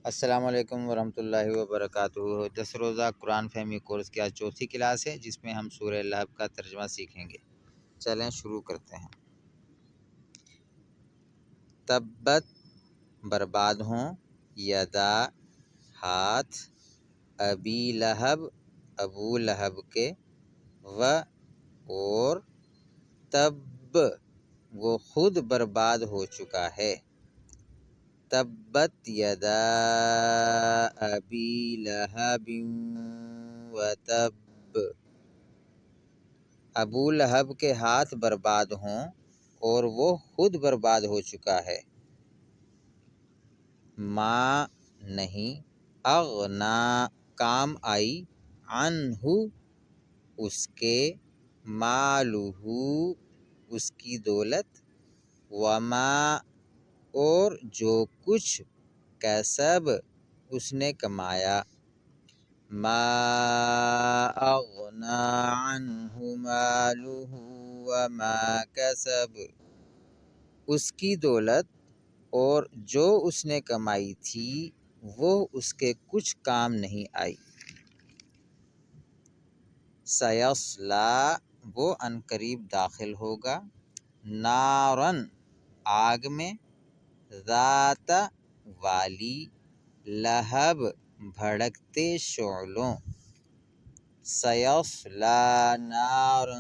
السلام علیکم ورحمۃ اللہ وبرکاتہ۔ 10 روزہ قرآن فہمی کورس کی آج چوتھی کلاس ہے، جس میں ہم سورہ لہب کا ترجمہ سیکھیں گے۔ چلیں شروع کرتے ہیں۔ تبت برباد ہوں، یدا ہاتھ، ابی لہب ابو لہب کے، و اور، تب وہ خود برباد ہو چکا ہے۔ تبت یدا ابی لہب وتب، ابو لہب کے ہاتھ برباد ہوں اور وہ خود برباد ہو چکا ہے۔ ما نہیں، اغنا کام آئی، عنہ اس کے، مالہ اس کی دولت، وما اور جو کچھ، کسب اس نے کمایا۔ ما اغنا عنہ مالہ وما کسب، اس کی دولت اور جو اس نے کمائی تھی وہ اس کے کچھ کام نہیں آئی۔ سیصلی وہ عنقریب داخل ہوگا، نارن آگ میں، ذات والی، لہب بھڑکتے شعلوں۔ سیصلی نارا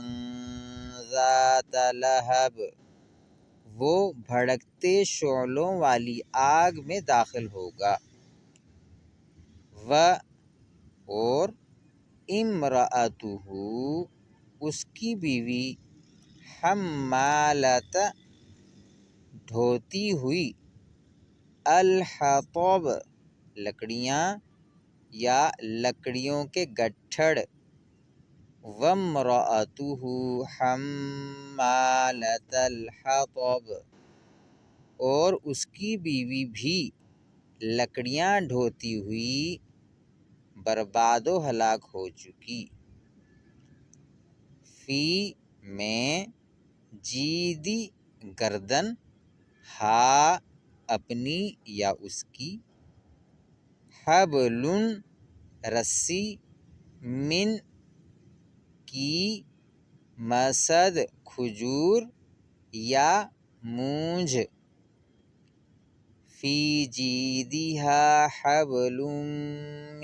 ذات لہب، وہ بھڑکتے شعلوں والی آگ میں داخل ہوگا۔ و اور، امرأتہ اس کی بیوی، حمالۃ ڈھوتی ہوئی، الحطب لکڑیاں یا لکڑیوں کے گٹھڑ، وامرأتہ حمالۃ الحطب اور اس کی بیوی بھی لکڑیاں ڈھوتی ہوئی، برباد و ہلاک ہو چکی۔ فی میں، جیدی گردن، ہا اپنی یا اس کی، حبل رسی، من کی، مسد کھجور یا مونجھ، فی جیدہا حبل